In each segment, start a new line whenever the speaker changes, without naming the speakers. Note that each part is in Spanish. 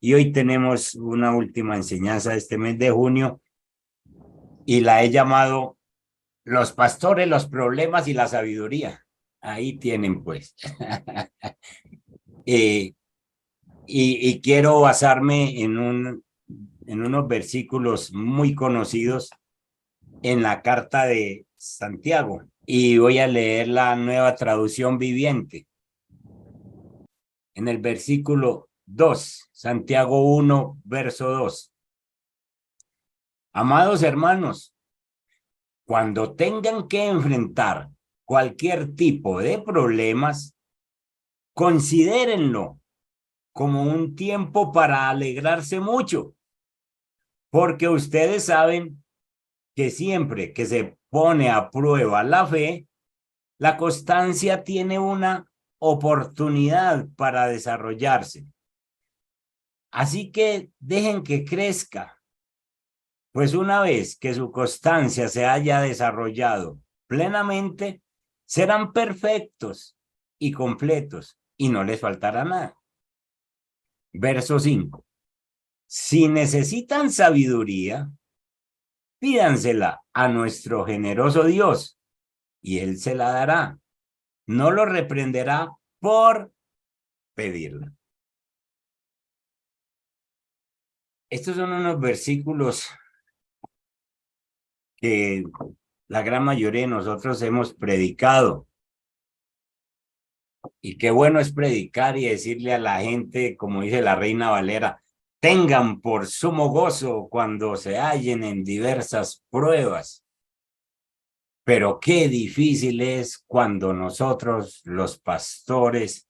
Y hoy tenemos una última enseñanza de este mes de junio y la he llamado Los pastores, los problemas y la sabiduría. Ahí tienen pues. Y quiero basarme en unos versículos muy conocidos en la carta de Santiago. Y voy a leer la Nueva Traducción Viviente. En el versículo 2, Santiago 1, verso 2. Amados hermanos, cuando tengan que enfrentar cualquier tipo de problemas, considérenlo como un tiempo para alegrarse mucho, porque ustedes saben que siempre que se pone a prueba la fe, la constancia tiene una oportunidad para desarrollarse. Así que dejen que crezca, pues una vez que su constancia se haya desarrollado plenamente, serán perfectos y completos y no les faltará nada. Verso 5. Si necesitan sabiduría, pídansela a nuestro generoso Dios y Él se la dará. No lo reprenderá por pedirla. Estos son unos versículos que la gran mayoría de nosotros hemos predicado. Y qué bueno es predicar y decirle a la gente, como dice la Reina Valera, tengan por sumo gozo cuando se hallen en diversas pruebas. Pero qué difícil es cuando nosotros, los pastores,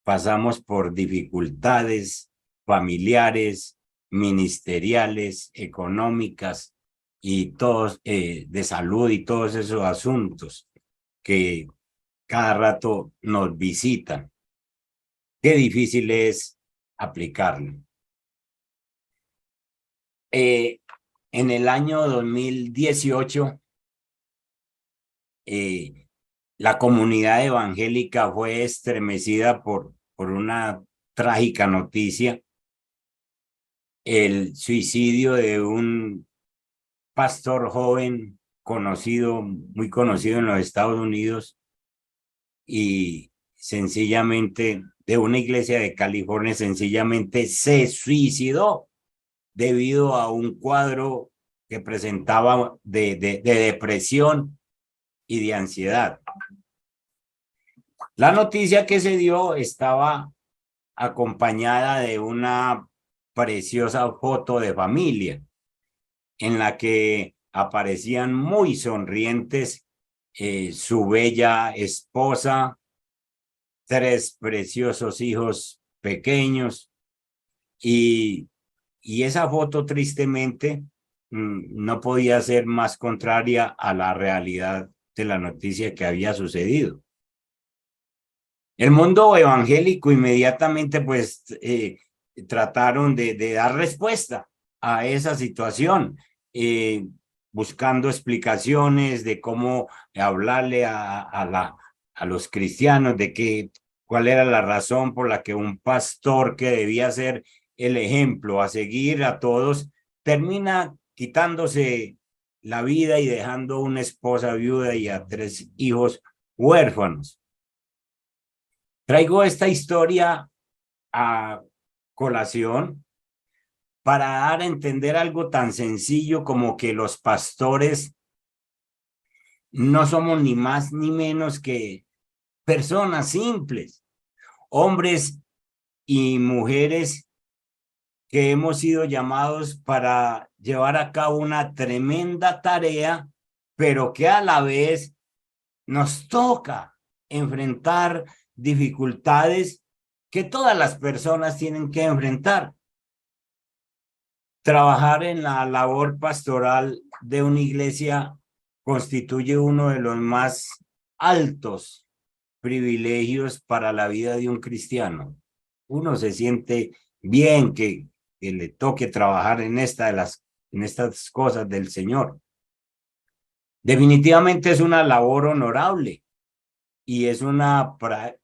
pasamos por dificultades familiares, ministeriales, económicas y todos de salud y todos esos asuntos que cada rato nos visitan. Qué difícil es aplicarlo. En el año 2018, la comunidad evangélica fue estremecida por una trágica noticia, el suicidio de un pastor joven conocido, muy conocido en los Estados Unidos y sencillamente de una iglesia de California, sencillamente se suicidó debido a un cuadro que presentaba de depresión y de ansiedad. La noticia que se dio estaba acompañada de una preciosa foto de familia en la que aparecían muy sonrientes su bella esposa, 3 preciosos hijos pequeños y esa foto tristemente no podía ser más contraria a la realidad de la noticia que había sucedido. El mundo evangélico inmediatamente pues trataron de dar respuesta a esa situación, buscando explicaciones de cómo hablarle a los cristianos de cuál era la razón por la que un pastor que debía ser el ejemplo a seguir a todos termina quitándose la vida y dejando una esposa viuda y a 3 hijos huérfanos. Traigo esta historia a colación para dar a entender algo tan sencillo como que los pastores no somos ni más ni menos que personas simples, hombres y mujeres que hemos sido llamados para llevar a cabo una tremenda tarea, pero que a la vez nos toca enfrentar dificultades que todas las personas tienen que enfrentar. Trabajar en la labor pastoral de una iglesia constituye uno de los más altos privilegios para la vida de un cristiano. Uno se siente bien que le toque trabajar en estas cosas del Señor. Definitivamente es una labor honorable y es una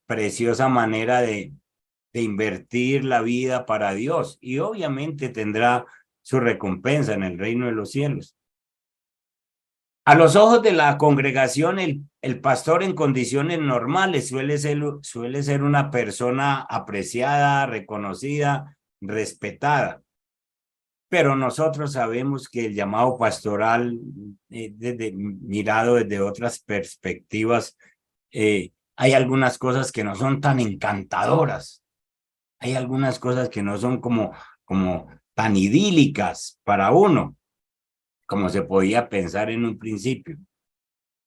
preciosa manera de de invertir la vida para Dios y obviamente tendrá su recompensa en el reino de los cielos. A los ojos de la congregación, el pastor en condiciones normales suele ser una persona apreciada, reconocida, respetada. Pero nosotros sabemos que el llamado pastoral, mirado desde otras perspectivas, hay algunas cosas que no son tan encantadoras. Hay algunas cosas que no son como tan idílicas para uno, como se podía pensar en un principio.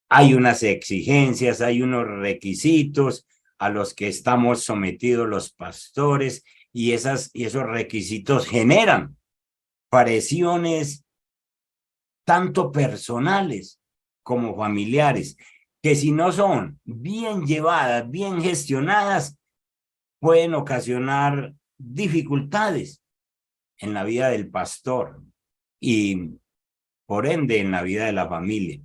Hay unas exigencias, hay unos requisitos a los que estamos sometidos los pastores y esos requisitos generan presiones tanto personales como familiares, que si no son bien llevadas, bien gestionadas, pueden ocasionar dificultades en la vida del pastor y por ende en la vida de la familia.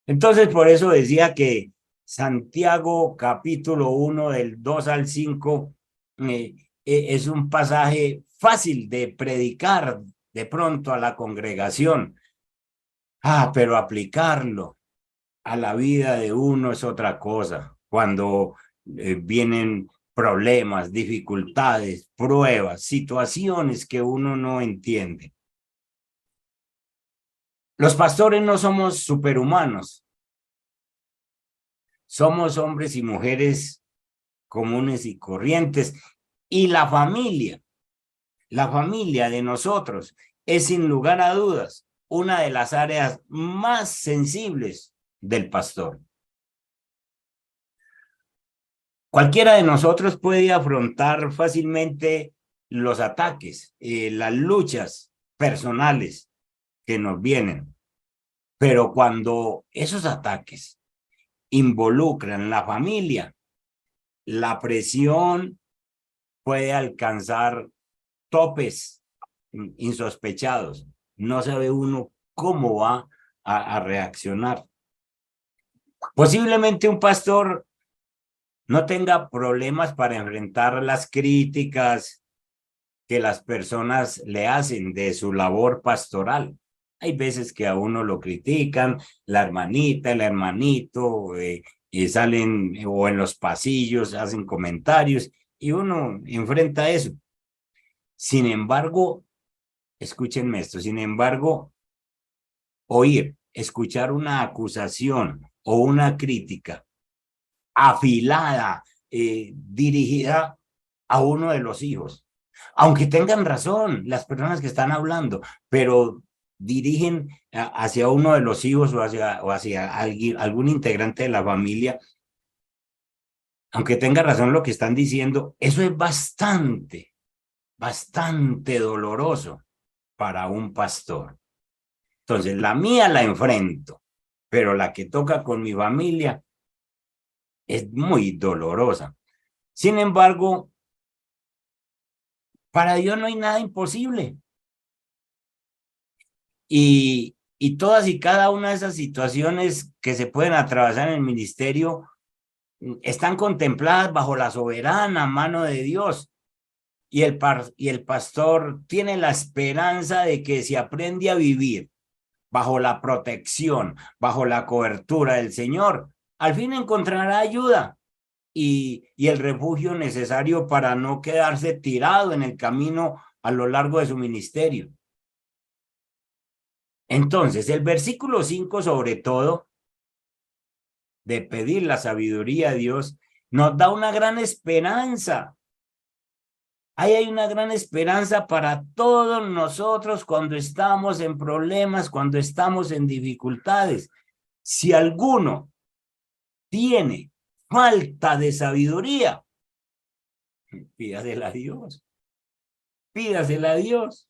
Entonces, por eso decía que Santiago capítulo 1 del 2 al 5 es un pasaje fácil de predicar de pronto a la congregación. Pero aplicarlo a la vida de uno es otra cosa. Cuando vienen problemas, dificultades, pruebas, situaciones que uno no entiende. Los pastores no somos superhumanos. Somos hombres y mujeres comunes y corrientes. Y la familia de nosotros es sin lugar a dudas una de las áreas más sensibles del pastor. Cualquiera de nosotros puede afrontar fácilmente los ataques, las luchas personales que nos vienen, pero cuando esos ataques involucran la familia, la presión puede alcanzar topes insospechados. No sabe uno cómo va a reaccionar. Posiblemente un pastor no tenga problemas para enfrentar las críticas que las personas le hacen de su labor pastoral. Hay veces que a uno lo critican, la hermanita, el hermanito, y salen o en los pasillos, hacen comentarios y uno enfrenta eso. Sin embargo, escúchenme esto, sin embargo, escuchar una acusación o una crítica afilada, dirigida a uno de los hijos, aunque tengan razón las personas que están hablando, pero dirigen hacia uno de los hijos o hacia algún integrante de la familia, aunque tenga razón lo que están diciendo, eso es bastante doloroso para un pastor. Entonces, la mía la enfrento, pero la que toca con mi familia es muy dolorosa. Sin embargo, para Dios no hay nada imposible. Y todas y cada una de esas situaciones que se pueden atravesar en el ministerio están contempladas bajo la soberana mano de Dios. Y el pastor tiene la esperanza de que si aprende a vivir bajo la protección, bajo la cobertura del Señor, al fin encontrará ayuda y el refugio necesario para no quedarse tirado en el camino a lo largo de su ministerio. Entonces, el versículo 5, sobre todo, de pedir la sabiduría a Dios, nos da una gran esperanza. Ahí hay una gran esperanza para todos nosotros cuando estamos en problemas, cuando estamos en dificultades. Si alguno tiene falta de sabiduría, pídasela a Dios. Pídasela a Dios.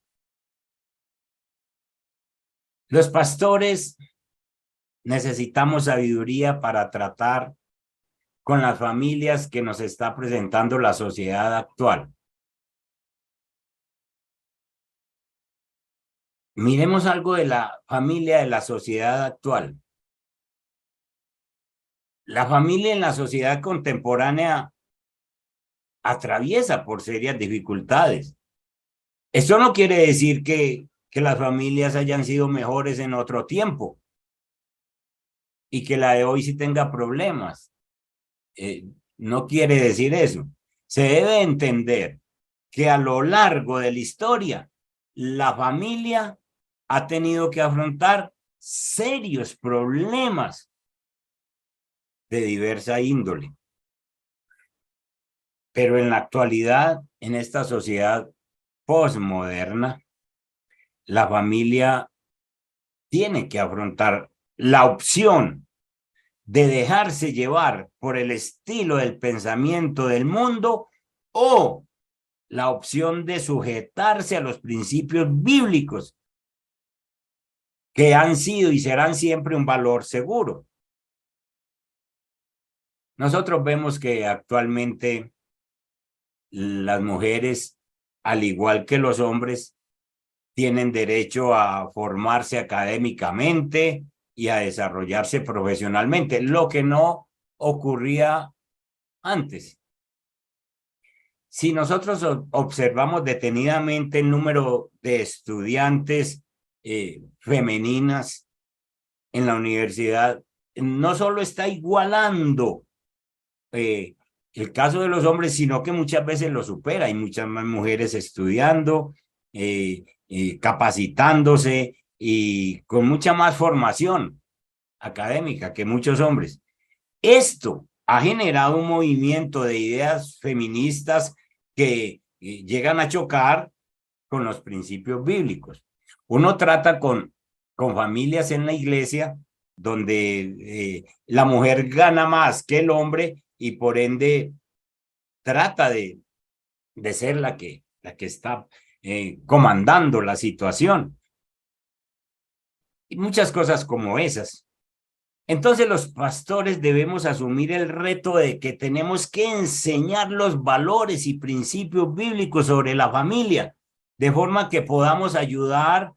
Los pastores necesitamos sabiduría para tratar con las familias que nos está presentando la sociedad actual. Miremos algo de la familia de la sociedad actual. La familia en la sociedad contemporánea atraviesa por serias dificultades. Esto no quiere decir que las familias hayan sido mejores en otro tiempo y que la de hoy sí tenga problemas. No quiere decir eso. Se debe entender que a lo largo de la historia, la familia ha tenido que afrontar serios problemas de diversa índole. Pero en la actualidad, en esta sociedad postmoderna, la familia tiene que afrontar la opción de dejarse llevar por el estilo del pensamiento del mundo o la opción de sujetarse a los principios bíblicos que han sido y serán siempre un valor seguro. Nosotros vemos que actualmente las mujeres, al igual que los hombres, tienen derecho a formarse académicamente y a desarrollarse profesionalmente, lo que no ocurría antes. Si nosotros observamos detenidamente el número de estudiantes femeninas en la universidad, no solo está igualando el caso de los hombres, sino que muchas veces lo supera. Hay muchas más mujeres estudiando, capacitándose y con mucha más formación académica que muchos hombres. Esto ha generado un movimiento de ideas feministas que llegan a chocar con los principios bíblicos. Uno trata con familias en la iglesia donde la mujer gana más que el hombre y por ende trata de ser la que está comandando la situación. Y muchas cosas como esas. Entonces los pastores debemos asumir el reto de que tenemos que enseñar los valores y principios bíblicos sobre la familia, de forma que podamos ayudar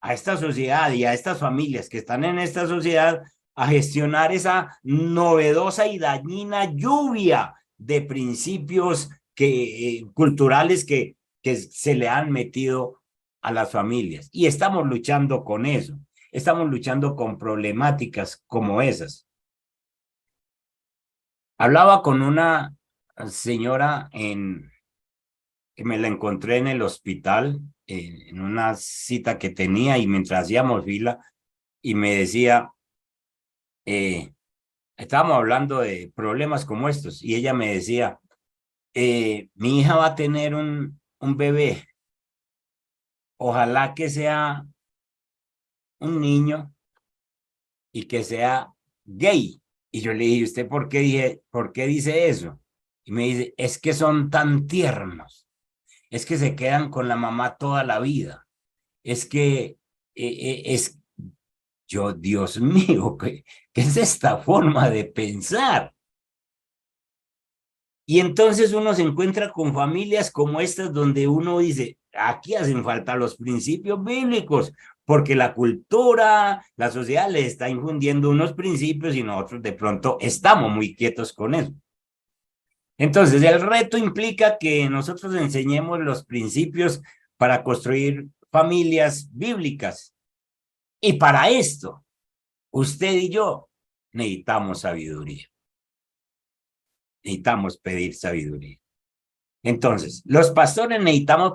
a esta sociedad y a estas familias que están en esta sociedad a gestionar esa novedosa y dañina lluvia de principios culturales que se le han metido a las familias. Y estamos luchando con eso. Estamos luchando con problemáticas como esas. Hablaba con una señora que me la encontré en el hospital, en una cita que tenía y mientras hacíamos fila, y me decía, estábamos hablando de problemas como estos, y ella me decía, mi hija va a tener un bebé, ojalá que sea un niño y que sea gay. Y yo le dije, ¿usted por qué dice eso? Y me dice, es que son tan tiernos, es que se quedan con la mamá toda la vida, es que es yo, Dios mío, ¿qué es esta forma de pensar? Y entonces uno se encuentra con familias como estas donde uno dice, aquí hacen falta los principios bíblicos, porque la cultura, la sociedad les está infundiendo unos principios y nosotros de pronto estamos muy quietos con eso. Entonces, el reto implica que nosotros enseñemos los principios para construir familias bíblicas. Y para esto, usted y yo necesitamos sabiduría. Necesitamos pedir sabiduría. Entonces, los pastores necesitamos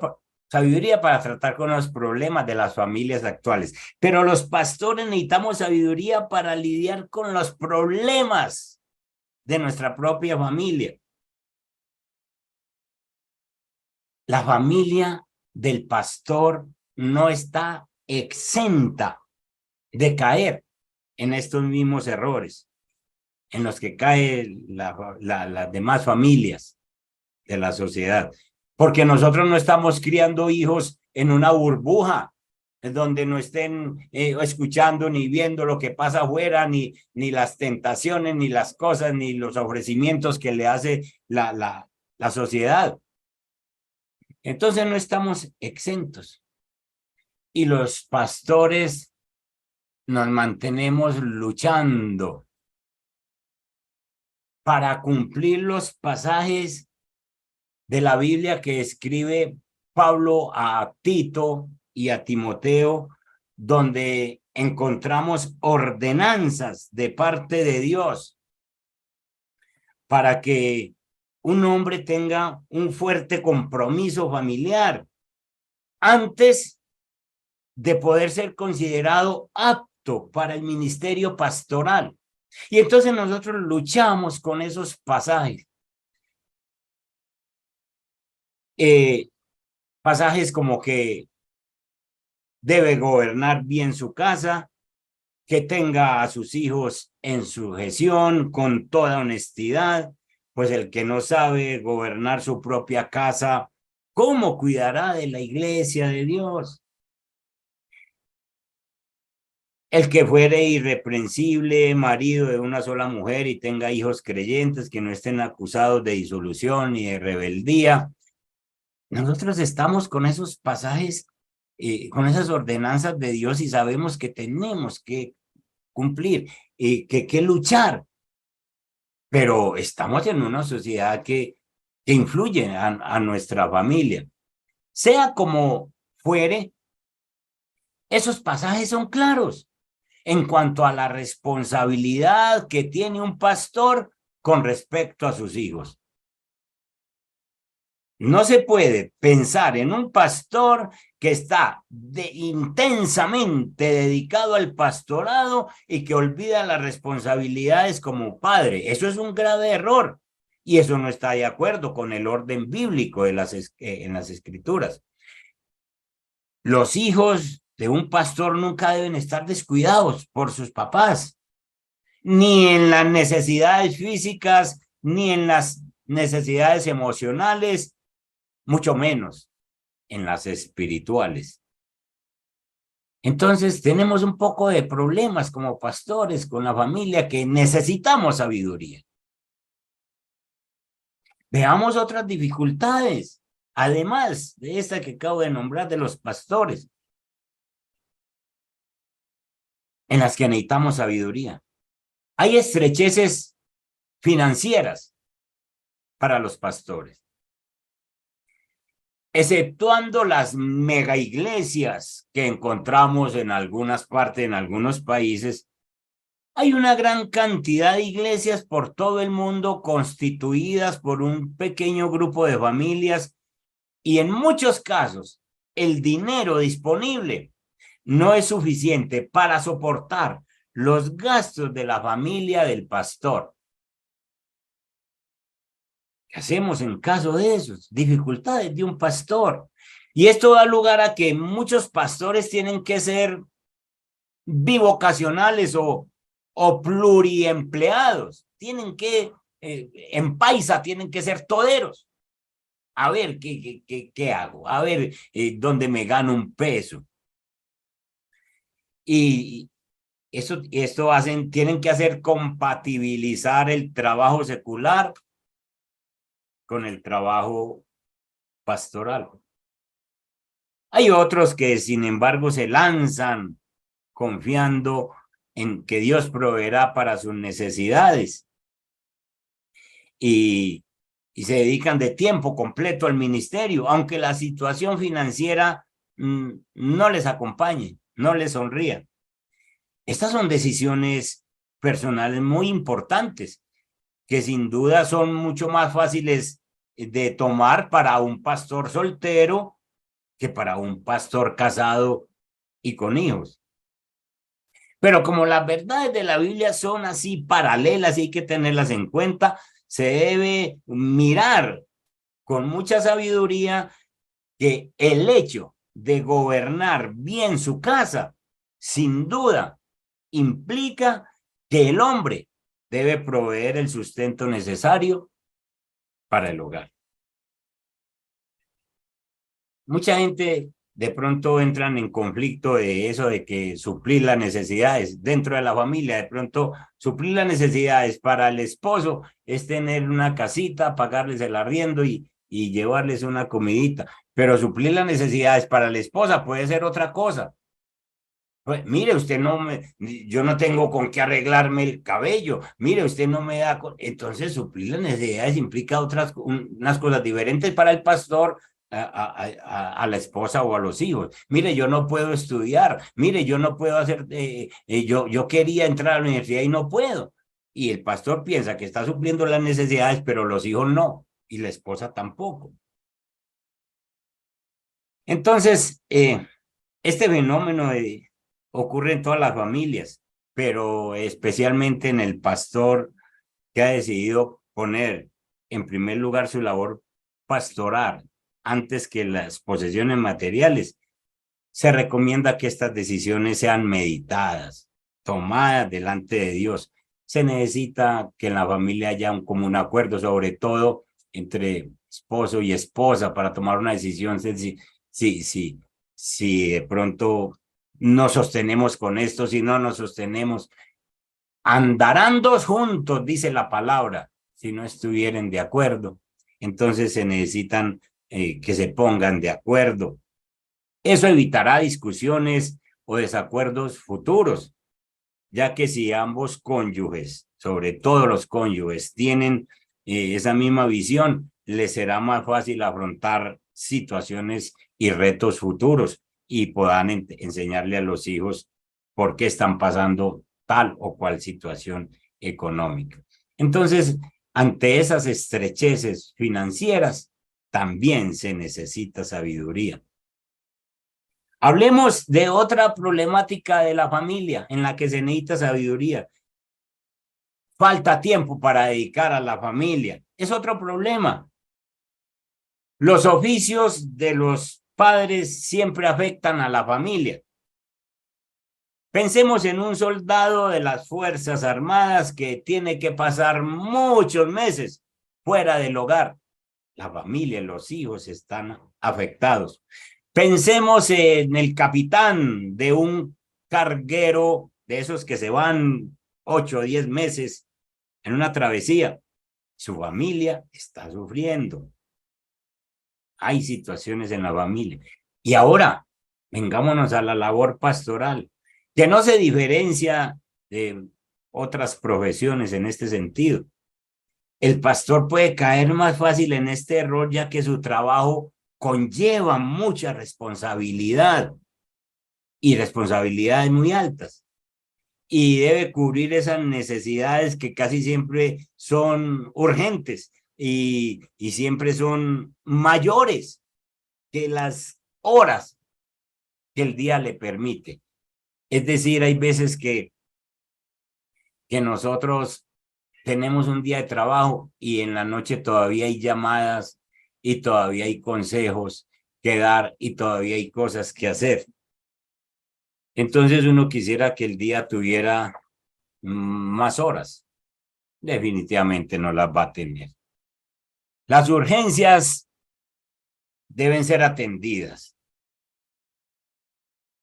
sabiduría para tratar con los problemas de las familias actuales, pero los pastores necesitamos sabiduría para lidiar con los problemas de nuestra propia familia. La familia del pastor no está exenta de caer en estos mismos errores en los que caen las demás familias de la sociedad. Porque nosotros no estamos criando hijos en una burbuja, en donde no estén escuchando ni viendo lo que pasa afuera, ni las tentaciones, ni las cosas, ni los ofrecimientos que le hace la sociedad. Entonces no estamos exentos. Y los pastores nos mantenemos luchando para cumplir los pasajes de la Biblia que escribe Pablo a Tito y a Timoteo, donde encontramos ordenanzas de parte de Dios para que un hombre tenga un fuerte compromiso familiar antes de poder ser considerado apto para el ministerio pastoral. Y entonces nosotros luchamos con esos pasajes. Pasajes como que debe gobernar bien su casa, que tenga a sus hijos en sujeción con toda honestidad, pues el que no sabe gobernar su propia casa, ¿cómo cuidará de la iglesia de Dios? El que fuere irreprensible, marido de una sola mujer y tenga hijos creyentes que no estén acusados de disolución ni de rebeldía. Nosotros estamos con esos pasajes, con esas ordenanzas de Dios y sabemos que tenemos que cumplir y que luchar, pero estamos en una sociedad que influye a nuestra familia. Sea como fuere, esos pasajes son claros en cuanto a la responsabilidad que tiene un pastor con respecto a sus hijos. No se puede pensar en un pastor que está intensamente dedicado al pastorado y que olvida las responsabilidades como padre. Eso es un grave error y eso no está de acuerdo con el orden bíblico en las escrituras. Los hijos de un pastor nunca deben estar descuidados por sus papás, ni en las necesidades físicas, ni en las necesidades emocionales, mucho menos en las espirituales. Entonces tenemos un poco de problemas como pastores con la familia que necesitamos sabiduría. Veamos otras dificultades, además de esta que acabo de nombrar de los pastores, en las que necesitamos sabiduría. Hay estrecheces financieras para los pastores. Exceptuando las mega iglesias que encontramos en algunas partes, en algunos países, hay una gran cantidad de iglesias por todo el mundo constituidas por un pequeño grupo de familias y en muchos casos el dinero disponible no es suficiente para soportar los gastos de la familia del pastor. ¿Qué hacemos en caso de esos? Dificultades de un pastor. Y esto da lugar a que muchos pastores tienen que ser bivocacionales o pluriempleados. Tienen que, en paisa, tienen que ser toderos. A ver, ¿qué hago? A ver, ¿dónde me gano un peso? Y esto tienen que hacer compatibilizar el trabajo secular con el trabajo pastoral. Hay otros que, sin embargo, se lanzan confiando en que Dios proveerá para sus necesidades y se dedican de tiempo completo al ministerio, aunque la situación financiera no les acompañe, no les sonría. Estas son decisiones personales muy importantes que sin duda son mucho más fáciles de tomar para un pastor soltero que para un pastor casado y con hijos. Pero como las verdades de la Biblia son así paralelas y hay que tenerlas en cuenta, se debe mirar con mucha sabiduría que el hecho de gobernar bien su casa, sin duda, implica que el hombre debe proveer el sustento necesario para el hogar. Mucha gente de pronto entran en conflicto de eso de que suplir las necesidades dentro de la familia, de pronto suplir las necesidades para el esposo es tener una casita, pagarles el arriendo y llevarles una comidita, pero suplir las necesidades para la esposa puede ser otra cosa. Pues, mire, usted no me, yo no tengo con qué arreglarme el cabello, mire, usted no me da, entonces suplir las necesidades implica unas cosas diferentes para el pastor a la esposa o a los hijos. Mire, yo no puedo estudiar, mire, yo no puedo hacer, yo quería entrar a la universidad y no puedo. Y el pastor piensa que está supliendo las necesidades, pero los hijos no, y la esposa tampoco. Entonces, este fenómeno ocurre en todas las familias, pero especialmente en el pastor que ha decidido poner en primer lugar su labor pastoral antes que las posesiones materiales. Se recomienda que estas decisiones sean meditadas, tomadas delante de Dios. Se necesita que en la familia haya un común acuerdo, sobre todo entre esposo y esposa, para tomar una decisión. Si de pronto nos sostenemos con esto, si no nos sostenemos, andarán dos juntos, dice la palabra, si no estuvieren de acuerdo. Entonces se necesitan que se pongan de acuerdo. Eso evitará discusiones o desacuerdos futuros, ya que si ambos cónyuges, sobre todo los cónyuges, tienen esa misma visión, les será más fácil afrontar situaciones y retos futuros y puedan enseñarle a los hijos por qué están pasando tal o cual situación económica. Entonces, ante esas estrecheces financieras, también se necesita sabiduría. Hablemos de otra problemática de la familia en la que se necesita sabiduría. Falta tiempo para dedicar a la familia. Es otro problema. Los oficios de los padres siempre afectan a la familia. Pensemos en un soldado de las Fuerzas Armadas que tiene que pasar muchos meses fuera del hogar. La familia, los hijos están afectados. Pensemos en el capitán de un carguero de esos que se van 8 o 10 meses en una travesía. Su familia está sufriendo. Hay situaciones en la familia. Y ahora, vengámonos a la labor pastoral, que no se diferencia de otras profesiones en este sentido. El pastor puede caer más fácil en este error, ya que su trabajo conlleva mucha responsabilidad y responsabilidades muy altas. Y debe cubrir esas necesidades que casi siempre son urgentes y siempre son mayores que las horas que el día le permite. Es decir, hay veces que nosotros tenemos un día de trabajo y en la noche todavía hay llamadas y todavía hay consejos que dar y todavía hay cosas que hacer. Entonces uno quisiera que el día tuviera más horas. Definitivamente no las va a tener. Las urgencias deben ser atendidas.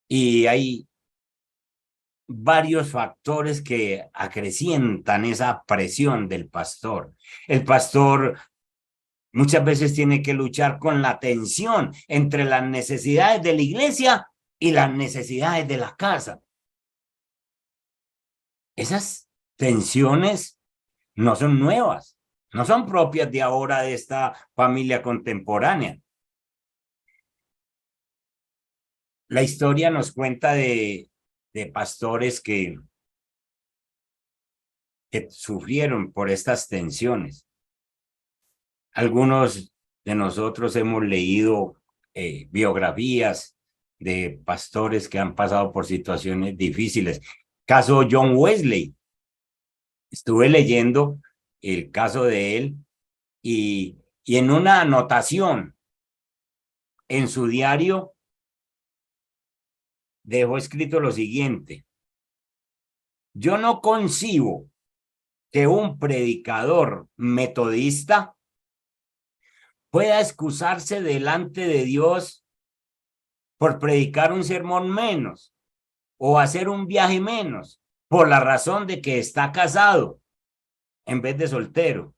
Y hay varios factores que acrecientan esa presión del pastor. El pastor muchas veces tiene que luchar con la tensión entre las necesidades de la iglesia y las necesidades de la casa. Esas tensiones no son nuevas, no son propias de ahora de esta familia contemporánea. La historia nos cuenta de pastores que sufrieron por estas tensiones. Algunos de nosotros hemos leído biografías de pastores que han pasado por situaciones difíciles. Caso John Wesley. Estuve leyendo el caso de él y en una anotación en su diario dejó escrito lo siguiente: yo no concibo que un predicador metodista pueda excusarse delante de Dios por predicar un sermón menos o hacer un viaje menos por la razón de que está casado en vez de soltero.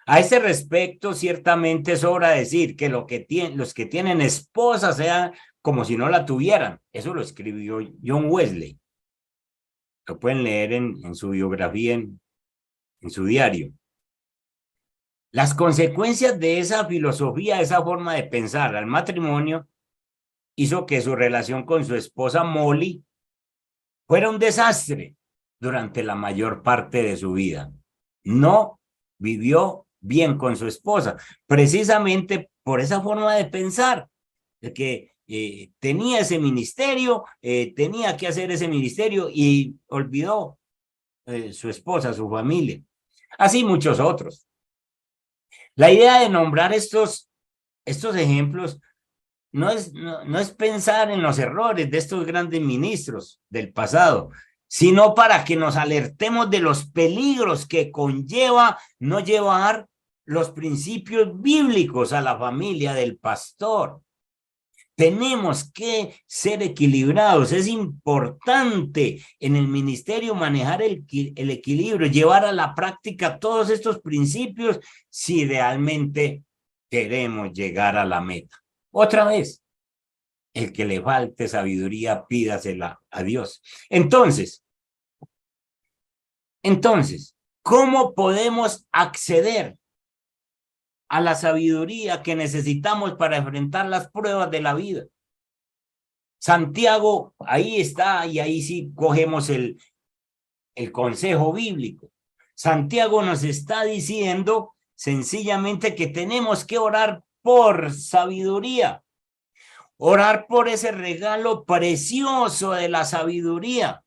A ese respecto, ciertamente sobra decir que los que tienen esposa, sea como si no la tuvieran. Eso lo escribió John Wesley. Lo pueden leer en su biografía, en su diario. Las consecuencias de esa filosofía, esa forma de pensar al matrimonio, hizo que su relación con su esposa Molly fuera un desastre durante la mayor parte de su vida. No vivió bien con su esposa, precisamente por esa forma de pensar, de que tenía ese ministerio, tenía que hacer ese ministerio y olvidó su esposa, su familia. Así muchos otros. La idea de nombrar estos ejemplos no es pensar en los errores de estos grandes ministros del pasado, sino para que nos alertemos de los peligros que conlleva no llevar los principios bíblicos a la familia del pastor. Tenemos que ser equilibrados. Es importante en el ministerio manejar el equilibrio, llevar a la práctica todos estos principios si realmente queremos llegar a la meta. Otra vez, el que le falte sabiduría, pídasela a Dios. Entonces, ¿cómo podemos acceder a la sabiduría que necesitamos para enfrentar las pruebas de la vida? Santiago, ahí está, y ahí sí cogemos el consejo bíblico. Santiago nos está diciendo sencillamente que tenemos que orar por sabiduría, orar por ese regalo precioso de la sabiduría.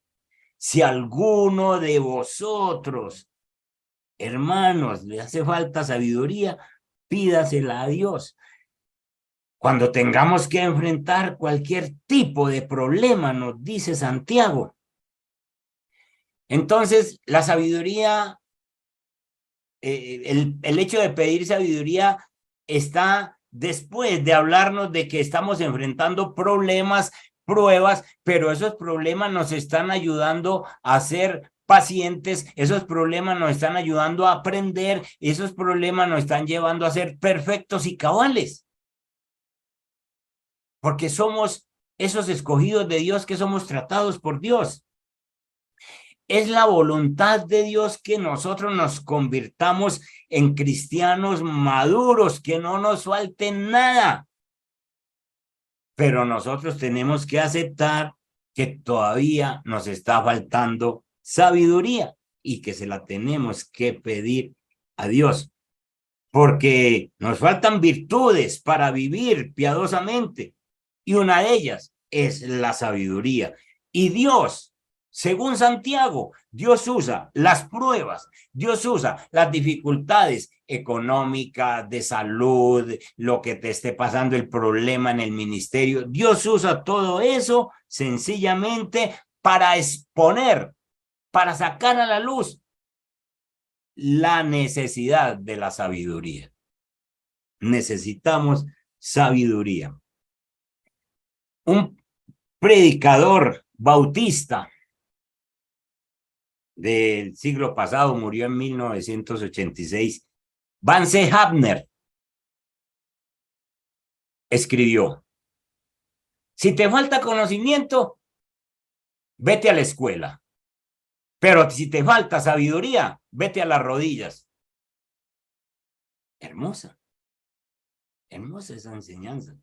Si alguno de vosotros, hermanos, le hace falta sabiduría, pídasela a Dios. Cuando tengamos que enfrentar cualquier tipo de problema, nos dice Santiago. Entonces, la sabiduría, el hecho de pedir sabiduría está después de hablarnos de que estamos enfrentando problemas, pruebas, pero esos problemas nos están ayudando a ser pacientes, esos problemas nos están ayudando a aprender, esos problemas nos están llevando a ser perfectos y cabales. Porque somos esos escogidos de Dios que somos tratados por Dios. Es la voluntad de Dios que nosotros nos convirtamos en cristianos maduros, que no nos falte nada. Pero nosotros tenemos que aceptar que todavía nos está faltando sabiduría y que se la tenemos que pedir a Dios. Porque nos faltan virtudes para vivir piadosamente. Y una de ellas es la sabiduría. Y Dios, según Santiago, Dios usa las pruebas, Dios usa las dificultades económicas, de salud, lo que te esté pasando, el problema en el ministerio. Dios usa todo eso sencillamente para exponer, para sacar a la luz la necesidad de la sabiduría. Necesitamos sabiduría. Un predicador bautista del siglo pasado murió en 1986. Vance Havner escribió: si te falta conocimiento, vete a la escuela. Pero si te falta sabiduría, vete a las rodillas. Hermosa. Hermosa esa enseñanza.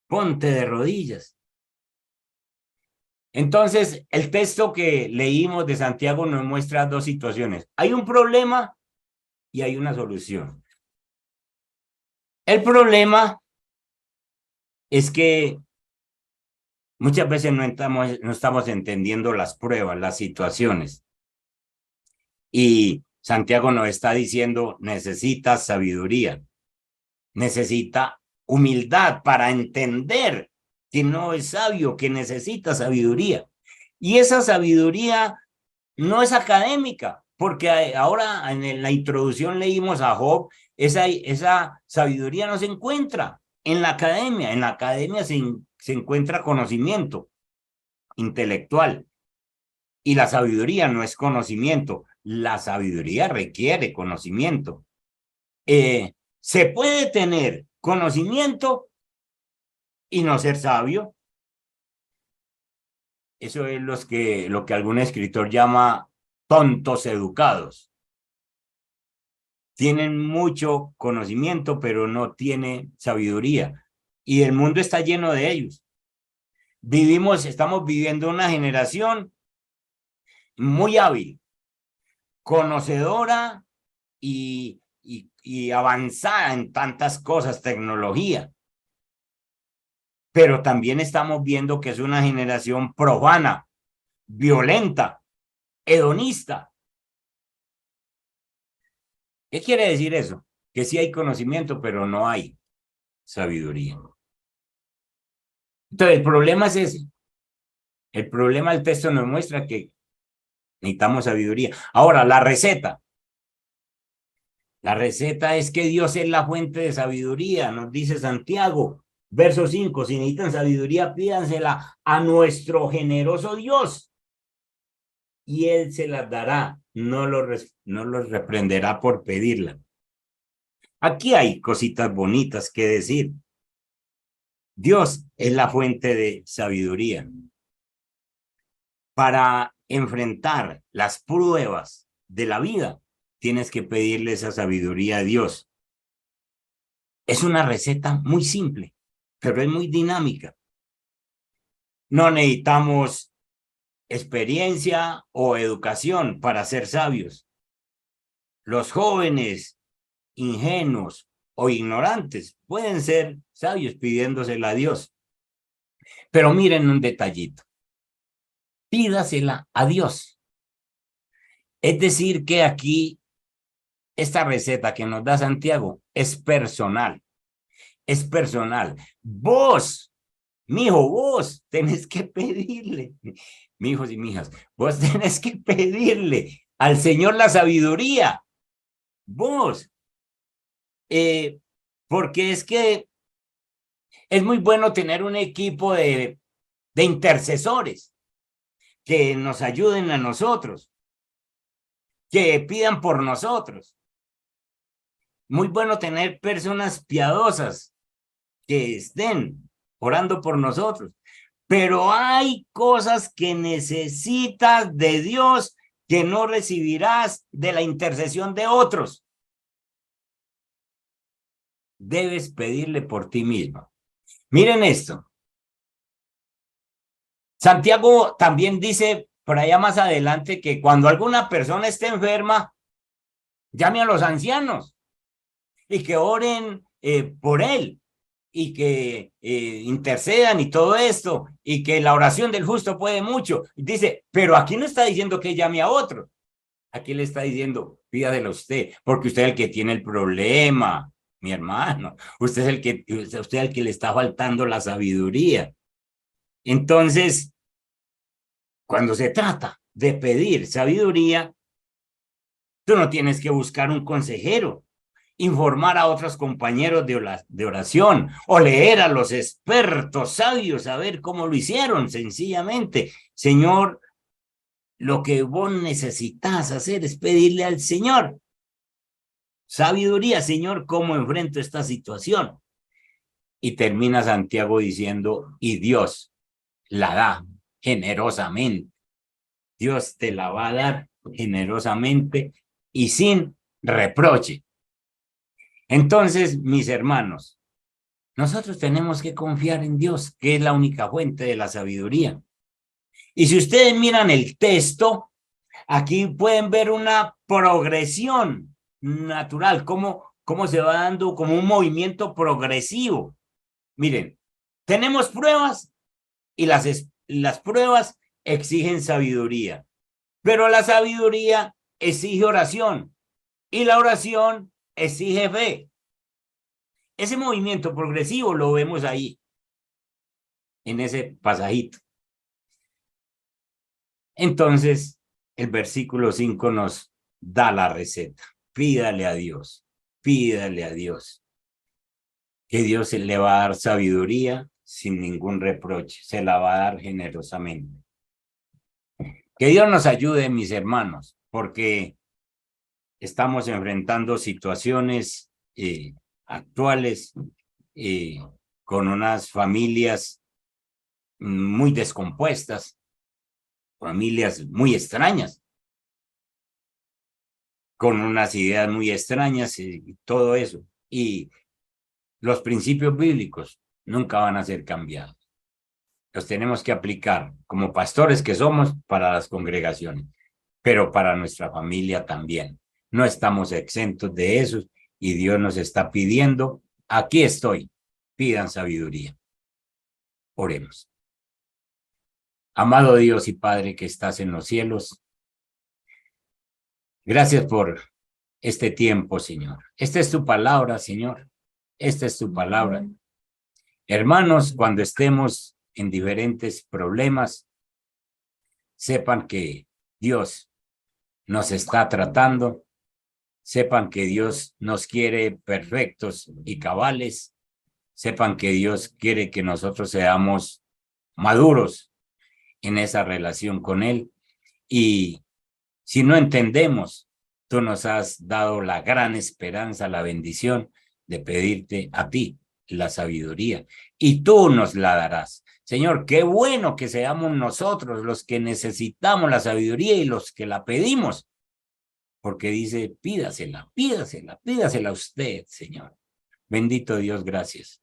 Ponte de rodillas. Entonces, el texto que leímos de Santiago nos muestra dos situaciones. Hay un problema y hay una solución. El problema es que muchas veces no estamos entendiendo las pruebas, las situaciones. Y Santiago nos está diciendo, necesitas sabiduría, necesita humildad para entender que no es sabio, que necesita sabiduría. Y esa sabiduría no es académica, porque ahora en la introducción leímos a Job, esa sabiduría no se encuentra en la academia se encuentra conocimiento intelectual, y la sabiduría no es conocimiento, la sabiduría requiere conocimiento. Se puede tener conocimiento y no ser sabio, Eso es lo que algún escritor llama tontos educados. Tienen mucho conocimiento, pero no tienen sabiduría. Y el mundo está lleno de ellos. Estamos viviendo una generación muy hábil, conocedora y avanzada en tantas cosas, tecnología. Pero también estamos viendo que es una generación profana, violenta, hedonista. ¿Qué quiere decir eso? Que sí hay conocimiento, pero no hay sabiduría. Entonces, el problema es ese. El problema del texto nos muestra que necesitamos sabiduría. Ahora, la receta. La receta es que Dios es la fuente de sabiduría, nos dice Santiago, verso 5. Si necesitan sabiduría, pídansela a nuestro generoso Dios y Él se las dará, no los reprenderá por pedirla. Aquí hay cositas bonitas que decir. Dios es la fuente de sabiduría. Para enfrentar las pruebas de la vida, tienes que pedirle esa sabiduría a Dios. Es una receta muy simple, pero es muy dinámica. No necesitamos experiencia o educación para ser sabios. Los jóvenes ingenuos o ignorantes pueden ser sabios pidiéndosela a Dios. Pero miren un detallito. Pídasela a Dios. Es decir, que aquí esta receta que nos da Santiago es personal. Es personal. Vos, mijo, vos tenés que pedirle, mijos y mijas, vos tenés que pedirle al Señor la sabiduría. Vos. Porque es que es muy bueno tener un equipo de intercesores que nos ayuden a nosotros, que pidan por nosotros. Muy bueno tener personas piadosas que estén orando por nosotros. Pero hay cosas que necesitas de Dios que no recibirás de la intercesión de otros. Debes pedirle por ti mismo. Miren esto. Santiago también dice por allá más adelante que cuando alguna persona esté enferma, llame a los ancianos y que oren por él y que intercedan y todo esto y que la oración del justo puede mucho. Dice, pero aquí no está diciendo que llame a otro. Aquí le está diciendo, pídaselo a usted, porque usted es el que tiene el problema, mi hermano. Usted es el que le está faltando la sabiduría. Entonces, cuando se trata de pedir sabiduría, tú no tienes que buscar un consejero, informar a otros compañeros de oración o leer a los expertos sabios a ver cómo lo hicieron. Sencillamente, Señor, lo que vos necesitas hacer es pedirle al Señor sabiduría, Señor, ¿cómo enfrento esta situación? Y termina Santiago diciendo, y Dios la da generosamente. Dios te la va a dar generosamente y sin reproche. Entonces, mis hermanos, nosotros tenemos que confiar en Dios, que es la única fuente de la sabiduría. Y si ustedes miran el texto, aquí pueden ver una progresión natural, cómo se va dando como un movimiento progresivo. Miren, tenemos pruebas y las pruebas exigen sabiduría, pero la sabiduría exige oración y la oración exige fe. Ese movimiento progresivo lo vemos ahí, en ese pasajito. Entonces, el versículo 5 nos da la receta. Pídale a Dios, pídale a Dios, que Dios le va a dar sabiduría sin ningún reproche, se la va a dar generosamente. Que Dios nos ayude, mis hermanos, porque estamos enfrentando situaciones actuales con unas familias muy descompuestas familias muy extrañas, con unas ideas muy extrañas y todo eso. Y los principios bíblicos nunca van a ser cambiados. Los tenemos que aplicar como pastores que somos para las congregaciones, pero para nuestra familia también. No estamos exentos de eso y Dios nos está pidiendo, aquí estoy, pidan sabiduría. Oremos. Amado Dios y Padre que estás en los cielos, gracias por este tiempo, Señor. Esta es tu palabra, Señor. Esta es tu palabra. Hermanos, cuando estemos en diferentes problemas, sepan que Dios nos está tratando, sepan que Dios nos quiere perfectos y cabales, sepan que Dios quiere que nosotros seamos maduros en esa relación con Él. Y si no entendemos, tú nos has dado la gran esperanza, la bendición de pedirte a ti la sabiduría y tú nos la darás. Señor, qué bueno que seamos nosotros los que necesitamos la sabiduría y los que la pedimos, porque dice, pídasela, pídasela, pídasela a usted, Señor. Bendito Dios, gracias.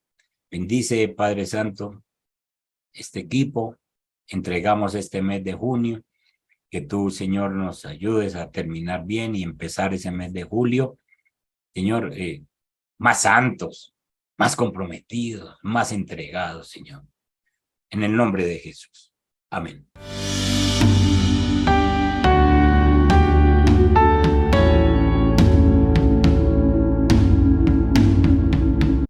Bendice, Padre Santo, este equipo. Entregamos este mes de junio. Que tú, Señor, nos ayudes a terminar bien y empezar ese mes de julio, Señor, más santos, más comprometidos, más entregados, Señor. En el nombre de Jesús. Amén.